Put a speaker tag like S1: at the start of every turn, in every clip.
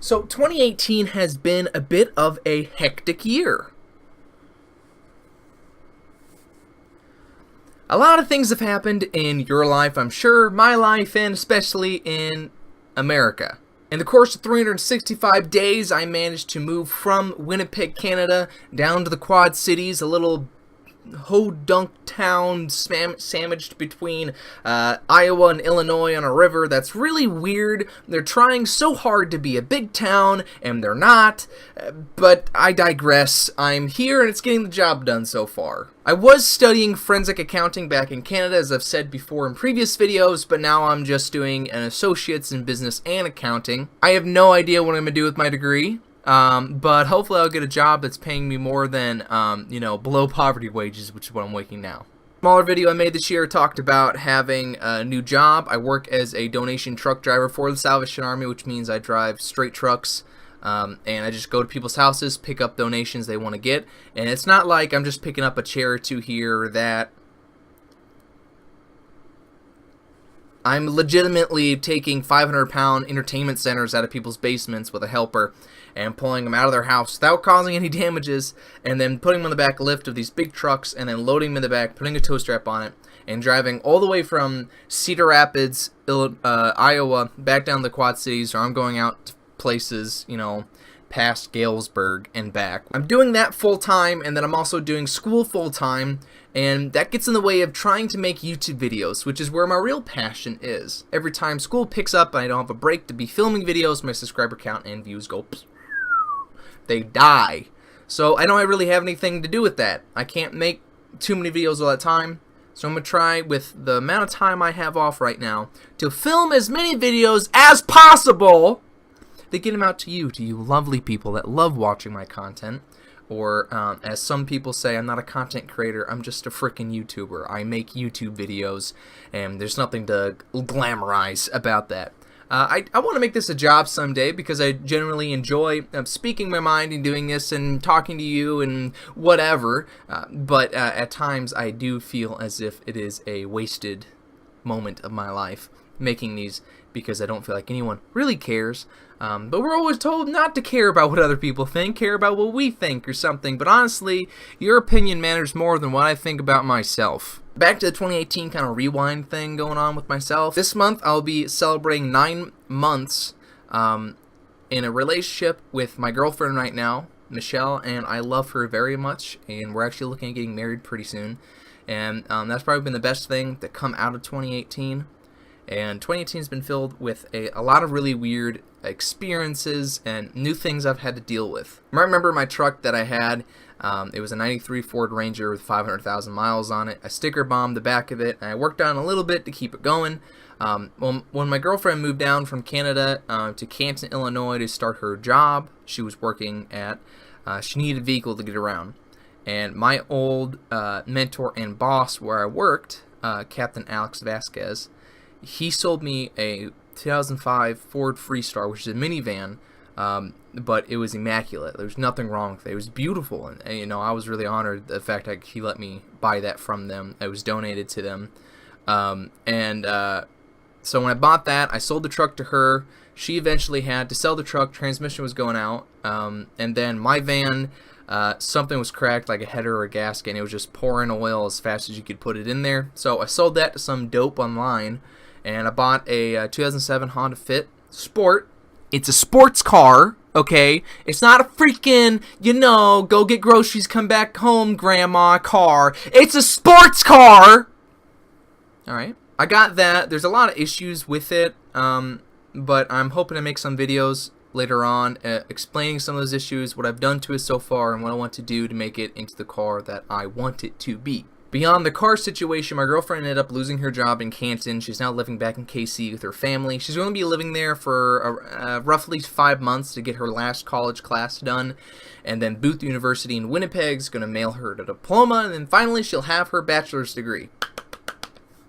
S1: So 2018 has been a bit of a hectic year. A lot of things have happened in your life, I'm sure, my life, and especially in America. In the course of 365 days, I managed to move from Winnipeg, Canada, down to the Quad Cities, a little ho-dunk town sandwiched between Iowa and Illinois on a river that's really weird. They're trying so hard to be a big town, and they're not. But I digress. I'm here, and it's getting the job done so far. I was studying forensic accounting back in Canada, as I've said before in previous videos, but now I'm just doing an associate's in business and accounting. I have no idea what I'm going to do with my degree. But hopefully I'll get a job that's paying me more than, below poverty wages, which is what I'm making now. Smaller video I made this year talked about having a new job. I work as a donation truck driver for the Salvation Army, which means I drive straight trucks, and I just go to people's houses, pick up donations they want to get, and it's not like I'm just picking up a chair or two here or that. I'm legitimately taking 500-pound entertainment centers out of people's basements with a helper and pulling them out of their house without causing any damages, and then putting them on the back lift of these big trucks, and then loading them in the back, putting a tow strap on it, and driving all the way from Cedar Rapids, Iowa, back down to the Quad Cities, or I'm going out to places, past Galesburg and back. I'm doing that full-time, and then I'm also doing school full-time, and that gets in the way of trying to make YouTube videos, which is where my real passion is. Every time school picks up and I don't have a break to be filming videos, my subscriber count and views go they die. So I don't really have anything to do with that. I can't make too many videos all that time, so I'm going to try, with the amount of time I have off right now, to film as many videos as possible to get them out to you lovely people that love watching my content. Or, as some people say, I'm not a content creator, I'm just a frickin' YouTuber. I make YouTube videos, and there's nothing to glamorize about that. I want to make this a job someday, because I generally enjoy speaking my mind and doing this and talking to you and whatever, but at times I do feel as if it is a wasted moment of my life making these, because I don't feel like anyone really cares. But we're always told not to care about what other people think, care about what we think or something. But honestly, your opinion matters more than what I think about myself. Back to the 2018 kind of rewind thing going on with myself. This month I'll be celebrating 9 months in a relationship with my girlfriend right now, Michelle, and I love her very much, and we're actually looking at getting married pretty soon. And that's probably been the best thing to come out of 2018. And 2018 has been filled with a lot of really weird experiences and new things I've had to deal with. I remember my truck that I had. It was a 93 Ford Ranger with 500,000 miles on it. I sticker bombed the back of it, and I worked on it a little bit to keep it going. When my girlfriend moved down from Canada to Canton, Illinois to start her job she was working at, she needed a vehicle to get around. And my old mentor and boss where I worked, Captain Alex Vasquez, he sold me a 2005 Ford Freestar, which is a minivan, but it was immaculate. There was nothing wrong with it. It was beautiful, and I was really honored the fact that he let me buy that from them. It was donated to them, so when I bought that, I sold the truck to her. She eventually had to sell the truck. Transmission was going out, and then my van, something was cracked, like a header or a gasket, and it was just pouring oil as fast as you could put it in there. So I sold that to some dope online, and I bought a 2007 Honda Fit Sport. It's a sports car, okay? It's not a freaking, go get groceries, come back home, grandma car. It's a sports car! Alright, I got that. There's a lot of issues with it, but I'm hoping to make some videos later on explaining some of those issues, what I've done to it so far, and what I want to do to make it into the car that I want it to be. Beyond the car situation, my girlfriend ended up losing her job in Canton. She's now living back in KC with her family. She's going to be living there for roughly 5 months to get her last college class done. And then Booth University in Winnipeg is going to mail her a diploma. And then finally, she'll have her bachelor's degree.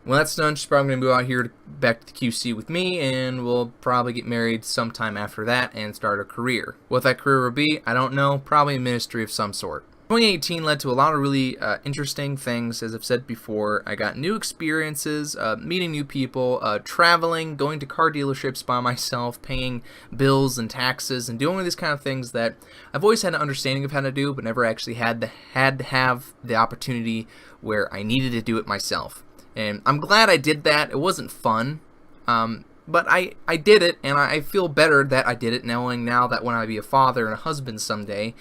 S1: When that's done, she's probably going to move out here back to the QC with me, and we'll probably get married sometime after that and start a career. What that career will be, I don't know. Probably a ministry of some sort. 2018 led to a lot of really interesting things. As I've said before, I got new experiences, meeting new people, traveling, going to car dealerships by myself, paying bills and taxes, and doing these kind of things that I've always had an understanding of how to do, but never actually had to have the opportunity where I needed to do it myself. And I'm glad I did that. It wasn't fun, but I did it, and I feel better that I did it, knowing now that when I be a father and a husband someday,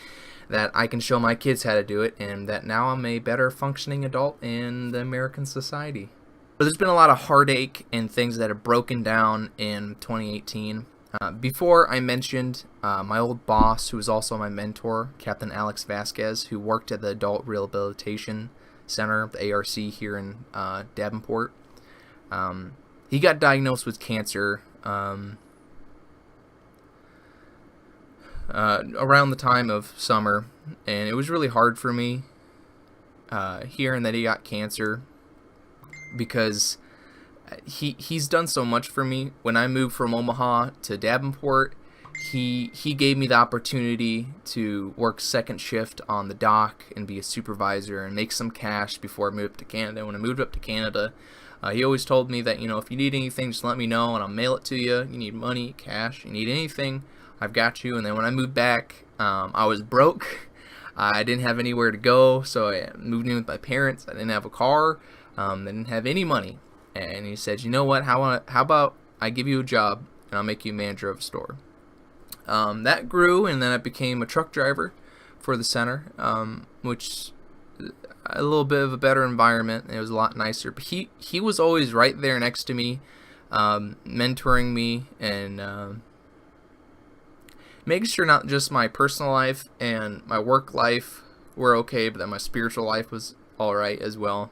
S1: that I can show my kids how to do it, and that now I'm a better functioning adult in the American society. But there's been a lot of heartache and things that have broken down in 2018. Before I mentioned my old boss, who was also my mentor, Captain Alex Vasquez, who worked at the Adult Rehabilitation Center, the ARC here in Davenport. He got diagnosed with cancer around the time of summer, and it was really hard for me hearing that he got cancer, because he's done so much for me. When I moved from Omaha to Davenport, he gave me the opportunity to work second shift on the dock and be a supervisor and make some cash before I moved to Canada. When I moved up to Canada, he always told me that, if you need anything, just let me know and I'll mail it to you. You need money, cash, you need anything, I've got you. And then when I moved back, I was broke. I didn't have anywhere to go, so I moved in with my parents. I didn't have a car. I didn't have any money. And he said, you know what, how about I give you a job and I'll make you manager of a store. That grew, and then I became a truck driver for the center, which a little bit of a better environment. It was a lot nicer. But he was always right there next to me, mentoring me and making sure not just my personal life and my work life were okay, but that my spiritual life was all right as well.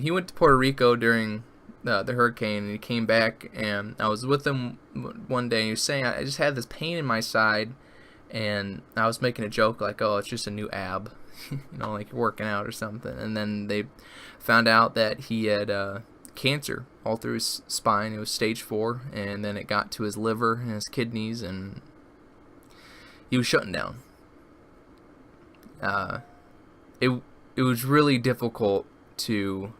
S1: He went to Puerto Rico during the hurricane, and he came back, and I was with him one day, and he was saying, I just had this pain in my side, and I was making a joke like, oh, it's just a new ab, like you're working out or something. And then they found out that he had cancer all through his spine. It was stage 4, and then it got to his liver and his kidneys, and he was shutting down. It was really difficult to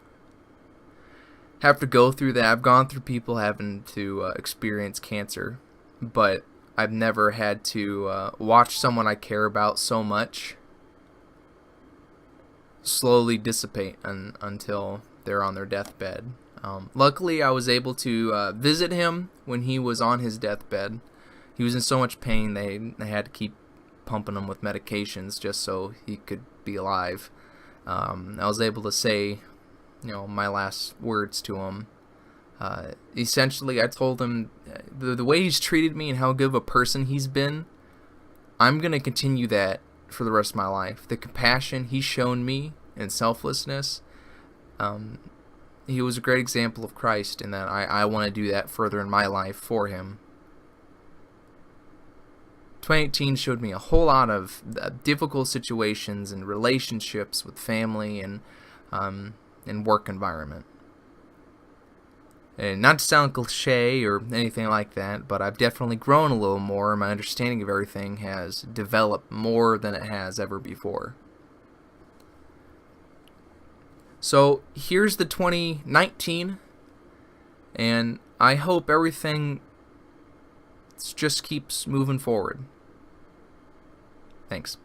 S1: have to go through that. I've gone through people having to experience cancer, but I've never had to watch someone I care about so much slowly dissipate until they're on their deathbed. Luckily, I was able to visit him when he was on his deathbed. He was in so much pain, they had to keep pumping him with medications just so he could be alive. I was able to say, my last words to him. Essentially, I told him the way he's treated me and how good of a person he's been, I'm going to continue that for the rest of my life. The compassion he's shown me and selflessness, he was a great example of Christ, and that I want to do that further in my life for him. 2018 showed me a whole lot of difficult situations and relationships with family and work environment. And not to sound cliche or anything like that, but I've definitely grown a little more. My understanding of everything has developed more than it has ever before. So here's the 2019, and I hope everything just keeps moving forward. Thanks.